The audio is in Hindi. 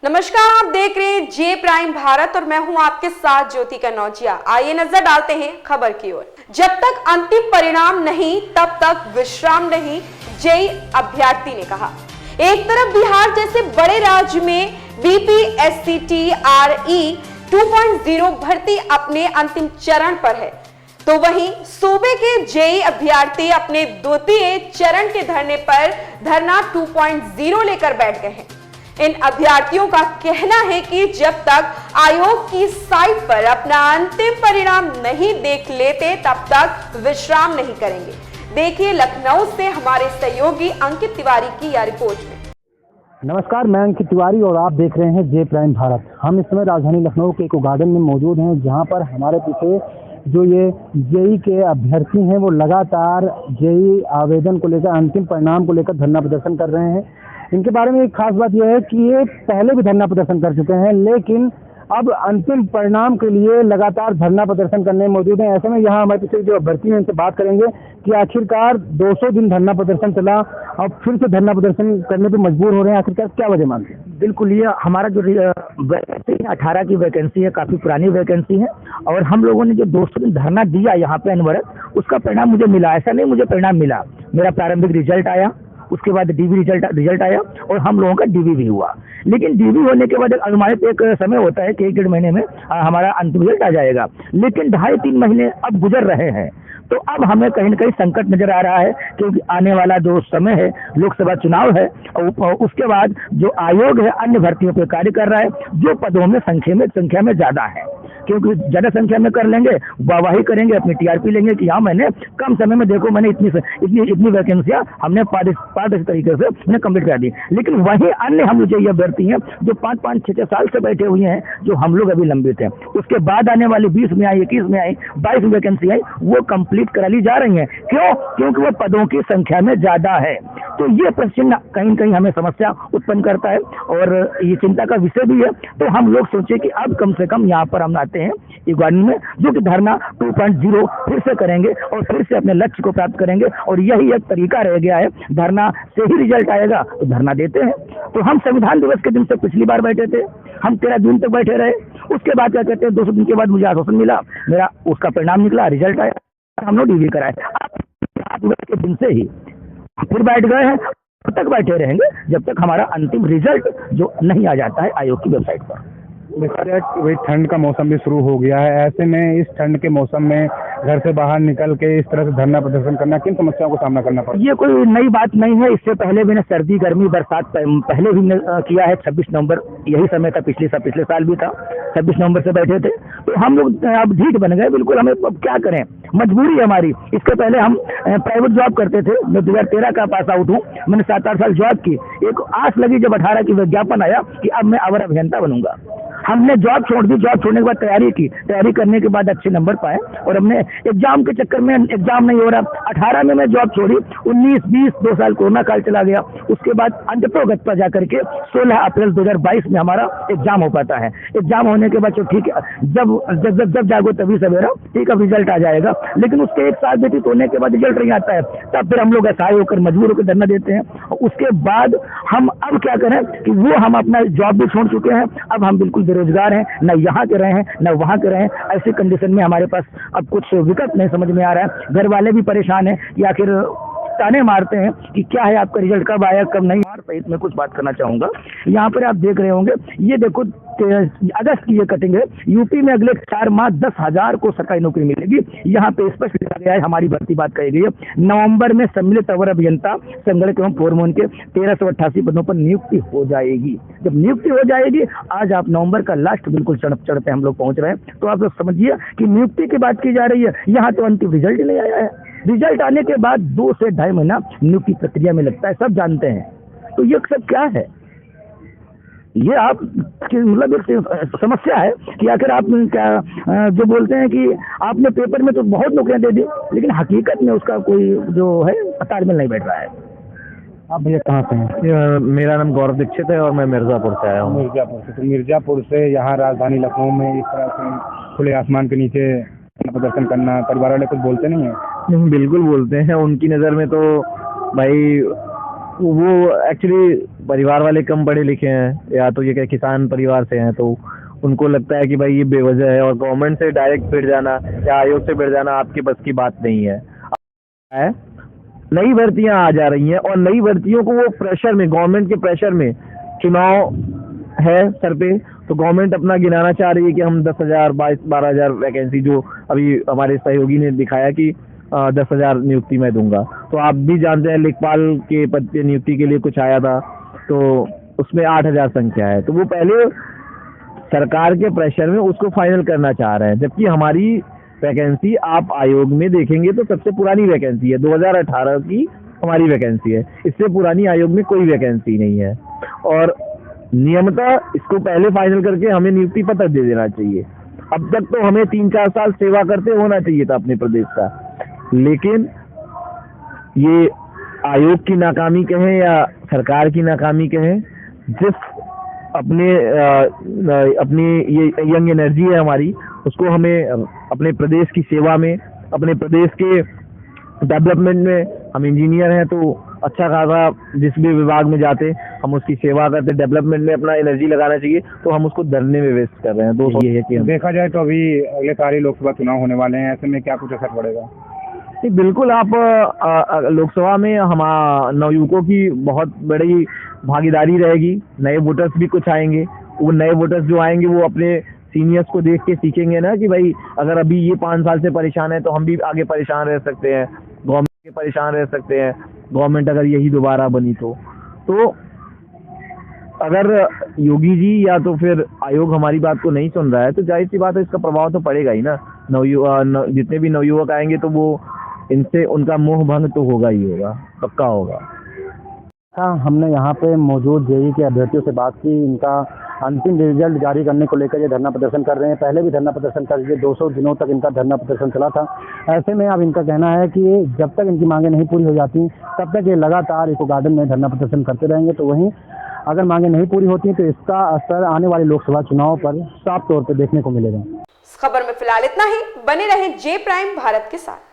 नमस्कार, आप देख रहे हैं जे प्राइम भारत और मैं हूं आपके साथ ज्योति कनौजिया। आइए नजर डालते हैं खबर की ओर। जब तक अंतिम परिणाम नहीं तब तक विश्राम नहीं, जेईई अभ्यर्थी ने कहा। एक तरफ बिहार जैसे बड़े राज्य में बीपीएससी-टी-आर-ई 2.0 भर्ती अपने अंतिम चरण पर है, तो वहीं सूबे के जेईई अभ्यर्थी अपने द्वितीय चरण के धरने पर धरना 2.0 लेकर बैठ गए हैं। इन अभ्यर्थियों का कहना है कि जब तक आयोग की साइट पर अपना अंतिम परिणाम नहीं देख लेते तब तक विश्राम नहीं करेंगे। देखिए लखनऊ से हमारे सहयोगी अंकित तिवारी की यह रिपोर्ट में। नमस्कार, मैं अंकित तिवारी और आप देख रहे हैं जे प्राइम भारत। हम इस समय राजधानी लखनऊ के इको गार्डन में मौजूद हैं, जहां पर हमारे पीछे जो ये जेईई के अभ्यर्थी हैं वो लगातार जेईई आवेदन को लेकर, अंतिम परिणाम को लेकर धरना प्रदर्शन कर रहे हैं। इनके बारे में एक खास बात यह है कि ये पहले भी धरना प्रदर्शन कर चुके हैं, लेकिन अब अंतिम परिणाम के लिए लगातार धरना प्रदर्शन करने में मौजूद हैं। ऐसे में यहाँ हमारे पीछे जो अभ्यर्थी हैं उनसे बात करेंगे कि आखिरकार 200 दिन धरना प्रदर्शन चला, अब फिर से धरना प्रदर्शन करने पर मजबूर हो रहे हैं। आखिरकार क्या वजह मानते हैं? बिल्कुल, ये हमारा जो वैकेंसी है 18 की वैकेंसी है, काफ़ी पुरानी वैकेंसी है और हम लोगों ने जो 200 दिन धरना दिया यहाँ पे अनवरत, उसका परिणाम मुझे मिला। ऐसा नहीं मुझे परिणाम मिला, मेरा प्रारंभिक रिजल्ट आया, उसके बाद डीवी रिजल्ट आया और हम लोगों का डीवी भी हुआ। लेकिन डीवी होने के बाद अनुमानित एक समय होता है कि 1-1.5 महीने में हमारा अंतिम रिजल्ट आ जाएगा, लेकिन 2.5-3 महीने अब गुजर रहे हैं। तो अब हमें कहीं न कहीं संकट नजर आ रहा है, क्योंकि आने वाला जो समय है, लोकसभा चुनाव है और उसके बाद जो आयोग है अन्य भर्तियों पर कार्य कर रहा है, जो पदों में संख्या में ज्यादा है, क्योंकि ज्यादा संख्या में कर लेंगे, वाहवाही करेंगे, अपनी टीआरपी लेंगे कि हाँ मैंने कम समय में, देखो मैंने इतनी वैकेंसियां हमने पारदर्शी तरीके से मैंने कंप्लीट कर दी। लेकिन वही अन्य हम जो ये अभ्यर्थी हैं जो 5-5, 6-6 साल से बैठे हुए हैं, जो हम लोग अभी लंबित हैं, उसके बाद आने वाली 20 में आई, 21 में आई, 22 वैकेंसी आई, वो कंप्लीट करा ली जा रही है। क्यों? क्योंकि वो पदों की संख्या में ज्यादा है। तो ये प्रश्न कहीं न कहीं हमें समस्या उत्पन्न करता है और ये चिंता का विषय भी है। तो हम लोग सोचे कि अब कम से कम यहाँ पर हम आते हैं इगवान में, जो कि धरना 2.0 फिर से करेंगे और फिर से अपने लक्ष्य को प्राप्त करेंगे। और यही एक तरीका रह गया है, धरना से ही रिजल्ट आएगा तो धरना देते हैं। तो हम संविधान दिवस के दिन से पिछली बार बैठे थे, हम 13 जून तक बैठे रहे। उसके बाद क्या कहते हैं, 200 दिन के बाद मुझे आश्वासन मिला, मेरा उसका परिणाम निकला, रिजल्ट आया, हम लोग डीवी कराए। अब के दिन से ही फिर बैठ गए हैं, तब तक बैठे रहेंगे जब तक हमारा अंतिम रिजल्ट जो नहीं आ जाता है आयोग की वेबसाइट पर। वही ठंड का मौसम भी शुरू हो गया है, ऐसे में इस ठंड के मौसम में घर से बाहर निकल के इस तरह से धरना प्रदर्शन करना, किन समस्याओं का सामना करना पड़ा? ये कोई नई बात नहीं है, इससे पहले मैंने सर्दी, गर्मी, बरसात पहले भी किया है। 26 नवंबर यही समय था, पिछले साल भी था, 26 नवंबर से बैठे थे। तो हम लोग अब ढीठ बन गए, बिल्कुल। हमें अब क्या करें, मजबूरी है हमारी। इसके पहले हम प्राइवेट जॉब करते थे, मैं 2013 का पास आउट हूँ, मैंने 7-8 साल जॉब की। एक आस लगी जब 18 की विज्ञापन आया कि अब मैं अवर अभियंता बनूंगा। हमने जॉब छोड़ दी, जॉब छोड़ने के बाद तैयारी करने के बाद अच्छे नंबर पाए और हमने एग्जाम के चक्कर में, एग्जाम नहीं हो रहा, 18 में मैं जॉब छोड़ी, 19, 20, 2 साल कोरोना काल चला गया। उसके बाद अंततोगत पर जाकर के 16 अप्रैल 2022 में हमारा एग्जाम हो पाता है। एग्जाम होने के बाद ठीक है, जब जागो तभी सवेरा, ठीक अब रिजल्ट आ जाएगा। लेकिन उसके 1 साल व्यतीत होने के बाद रिजल्ट नहीं आता है, तब फिर हम लोग असहाय होकर, मजबूर होकर धरना देते हैं। और उसके बाद हम अब क्या करें कि वो हम अपना जॉब भी छोड़ चुके हैं, अब हम बिल्कुल बेरोजगार हैं, न यहाँ के रहे हैं न वहाँ के रहे हैं। ऐसी कंडीशन में हमारे पास अब कुछ विकल्प नहीं समझ में आ रहा है। घर वाले भी परेशान हैं कि आखिर ताने मारते हैं कि क्या है आपका रिजल्ट कब आया कब नहीं। सहित में कुछ बात करना चाहूंगा। यहाँ पर आप देख रहे होंगे, ये देखो अगस्त की ये कटिंग है। यूपी में अगले 4 माह 10,000 को सरकारी नौकरी मिलेगी। यहाँ पे स्पष्ट लिखा गया है, हमारी भर्ती बात कही गई है। नवंबर में सम्मिलित अवर अभियंता संगणक एवं फोरमैन के 1388 पदों पर नियुक्ति हो जाएगी। जब नियुक्ति हो जाएगी, आज आप नवंबर का लास्ट बिल्कुल चढ़ते हम लोग पहुंच रहे हैं, तो आप लोग समझिए कि नियुक्ति की बात की जा रही है। यहाँ तो अंतिम रिजल्ट ही नहीं आया है। रिजल्ट आने के बाद 2 से 2.5 महीना नियुक्ति प्रक्रिया में लगता है, सब जानते हैं। तो ये सब क्या है, ये आप मतलब एक समस्या है कि आखिर आप क्या जो बोलते हैं कि आपने पेपर में तो बहुत नौकरियां दे दी, लेकिन हकीकत में उसका कोई जो है तालमेल नहीं बैठ रहा है। आप भैया कहाँ से हैं? मेरा नाम गौरव दीक्षित है और मैं मिर्ज़ापुर से आया हूँ। मिर्ज़ापुर से। तो मिर्ज़ापुर से यहाँ राजधानी लखनऊ में इस तरह से खुले आसमान के नीचे प्रदर्शन करना, परिवार वाले कुछ बोलते नहीं है? बिल्कुल बोलते हैं। उनकी नज़र में तो भाई वो एक्चुअली परिवार वाले कम पढ़े लिखे हैं या तो ये क्या किसान परिवार से हैं, तो उनको लगता है कि भाई ये बेवजह है और गवर्नमेंट से डायरेक्ट भिड़ जाना या आयोग से भिड़ जाना आपके बस की बात नहीं है। नई भर्तियां आ जा रही हैं और नई भर्तियों को वो प्रेशर में, गवर्नमेंट के प्रेशर में, चुनाव है सर पे, तो गवर्नमेंट अपना गिनाना चाह रही है कि हम 10,000 12,000 वैकेंसी जो अभी हमारे सहयोगी ने दिखाया कि 10,000 नियुक्ति मैं दूंगा। तो आप भी जानते हैं लेखपाल के पद पे नियुक्ति के लिए कुछ आया था, तो उसमें 8,000 संख्या है, तो वो पहले सरकार के प्रेशर में उसको फाइनल करना चाह रहे हैं। जबकि हमारी वैकेंसी आप आयोग में देखेंगे तो सबसे पुरानी वैकेंसी है, 2018 की हमारी वैकेंसी है, इससे पुरानी आयोग में कोई वैकेंसी नहीं है। और नियमतः इसको पहले फाइनल करके हमें नियुक्ति पत्र दे देना चाहिए। अब तक तो हमें 3-4 साल सेवा करते होना चाहिए था अपने प्रदेश का, लेकिन ये आयोग की नाकामी कहें या सरकार की नाकामी कहें, जिस अपनी ये यंग एनर्जी है हमारी, उसको हमें अपने प्रदेश की सेवा में, अपने प्रदेश के डेवलपमेंट में, हम इंजीनियर हैं तो अच्छा खासा जिस भी विभाग में जाते हम उसकी सेवा करते, डेवलपमेंट में अपना एनर्जी लगाना चाहिए, तो हम उसको धरने में वेस्ट कर रहे हैं। दोस्तों ये है कि देखा जाए तो अभी अगले साल ही लोकसभा चुनाव होने वाले हैं, ऐसे में क्या कुछ असर पड़ेगा? बिल्कुल, आप लोकसभा में हम नवयुवकों की बहुत बड़ी भागीदारी रहेगी, नए वोटर्स भी कुछ आएंगे। वो नए वोटर्स जो आएंगे वो अपने सीनियर्स को देख के सीखेंगे ना कि भाई अगर अभी ये 5 साल से परेशान है तो हम भी आगे परेशान रह सकते हैं, गवर्नमेंट के परेशान रह सकते हैं, गवर्नमेंट अगर यही दोबारा बनी तो अगर योगी जी या तो फिर आयोग हमारी बात को नहीं सुन रहा है तो जाहिर सी बात है इसका प्रभाव तो पड़ेगा ही ना। जितने भी नवयुवक आएंगे तो वो इनसे उनका मोह भंग तो होगा ही होगा, पक्का होगा। हाँ, हमने यहाँ पे मौजूद जेईई के अभ्यर्थियों से बात की। इनका अंतिम रिजल्ट जारी करने को लेकर ये धरना प्रदर्शन कर रहे हैं। पहले भी धरना प्रदर्शन कर लिए, 200 दिनों तक इनका धरना प्रदर्शन चला था। ऐसे में अब इनका कहना है कि जब तक इनकी मांगें नहीं पूरी हो जाती तब तक ये लगातार इको गार्डन में धरना प्रदर्शन करते रहेंगे। तो वहीं अगर मांगें नहीं पूरी होती तो इसका असर आने वाले लोकसभा चुनाव पर साफ तौर पर देखने को मिलेगा। इस खबर में फिलहाल इतना ही। बने रहें जे प्राइम भारत के साथ।